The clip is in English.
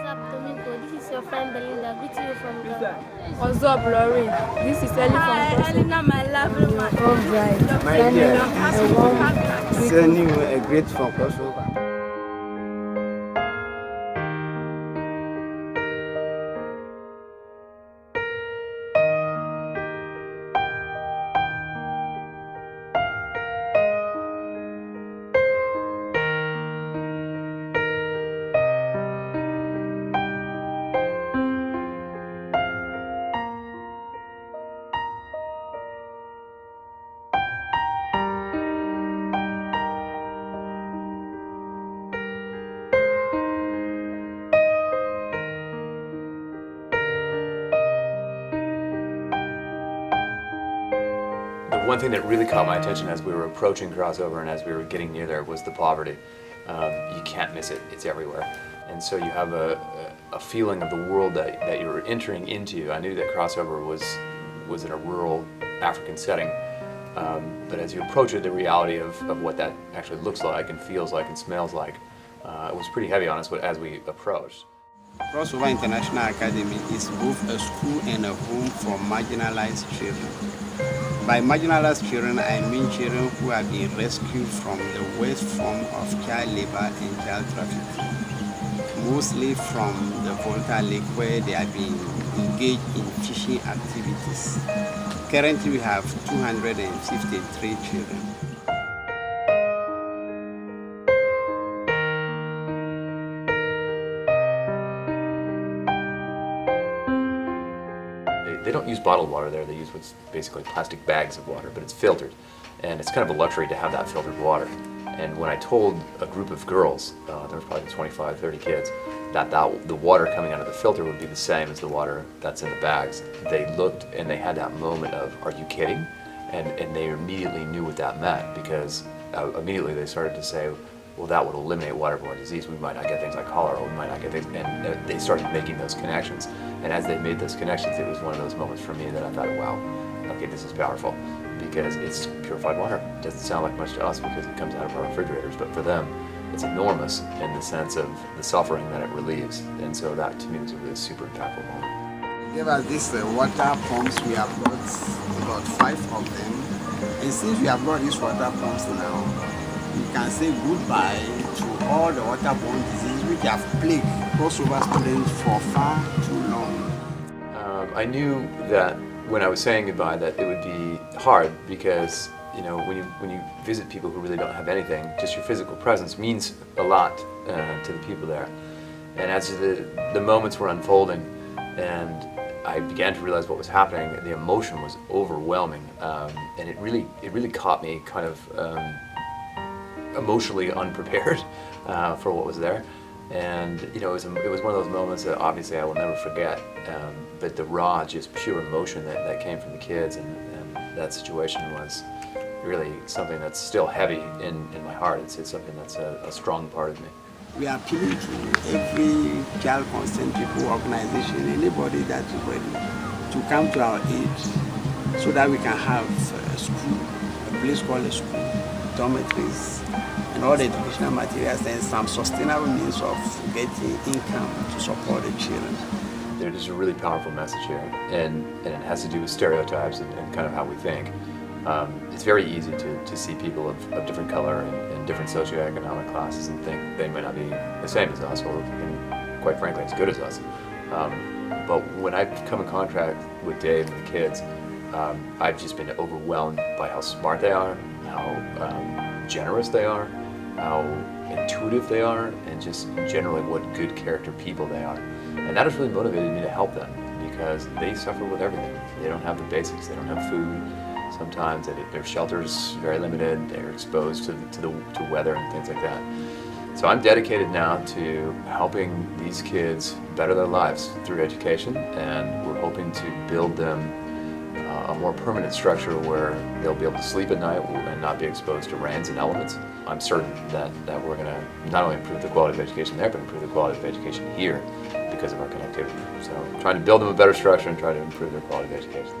up, Domingo? This is your friend Belinda. Greeting you from Ghana. What's up, Lauren? This is Ellie from Hi, Elena, my lovely man. Alright. My dear, sending you a great from crossover. The one thing that really caught my attention as we were approaching crossover and as we were getting near there was the poverty. You can't miss it, it's everywhere. And so you have a feeling of the world that you're entering into. I knew that crossover was in a rural African setting, but as you approach it, the reality of what that actually looks like and feels like and smells like, it was pretty heavy on us as we approached. Crossover International Academy is both a school and a home for marginalized children. By marginalized children, I mean children who have been rescued from the worst form of child labor and child trafficking, mostly from the Volta Lake where they have been engaged in fishing activities. Currently, we have 253 children. They don't use bottled water there, they use what's basically plastic bags of water, but it's filtered. And it's kind of a luxury to have that filtered water. And when I told a group of girls, there was probably 25, 30 kids, that the water coming out of the filter would be the same as the water that's in the bags, they looked and they had that moment of, are you kidding? And they immediately knew what that meant, because immediately they started to say, well, that would eliminate waterborne disease. We might not get things like cholera, we might not get things, and they started making those connections. And as they made those connections, it was one of those moments for me that I thought, wow, okay, this is powerful, because it's purified water. It doesn't sound like much to us because it comes out of our refrigerators, but for them, it's enormous in the sense of the suffering that it relieves. And so that, to me, was a really super impactful moment. Give us these water pumps. We have got about 5 of them. And since we have got these water pumps now, we can say goodbye to all the waterborne diseases which have plagued crossover students for far too long. I knew that when I was saying goodbye that it would be hard, because when you visit people who really don't have anything, just your physical presence means a lot to the people there. And as the moments were unfolding and I began to realize what was happening, the emotion was overwhelming, and it really caught me kind of emotionally unprepared for what was there. And it was one of those moments that obviously I will never forget, but the raw, just pure emotion that came from the kids and that situation was really something that's still heavy in my heart. It's something that's a strong part of me. We are appealing to every child concerned people, organization, anybody that is ready to come to our aid so that we can have a school, a place called a school, dormitories, and all the educational materials and some sustainable means of getting income to support the children. There's a really powerful message here, and it has to do with stereotypes and kind of how we think. It's very easy to see people of different color and different socioeconomic classes and think they might not be the same as us, or quite frankly as good as us. But when I come in contact with Dave and the kids, I've just been overwhelmed by how smart they are, how generous they are, how intuitive they are, and just generally what good character people they are. And that has really motivated me to help them, because they suffer with everything. They don't have the basics, they don't have food. Sometimes their shelter's very limited, they're exposed to weather and things like that. So I'm dedicated now to helping these kids better their lives through education, and we're hoping to build them a more permanent structure where they'll be able to sleep at night and not be exposed to rains and elements. I'm certain that we're going to not only improve the quality of education there, but improve the quality of education here because of our connectivity. So trying to build them a better structure and try to improve their quality of education.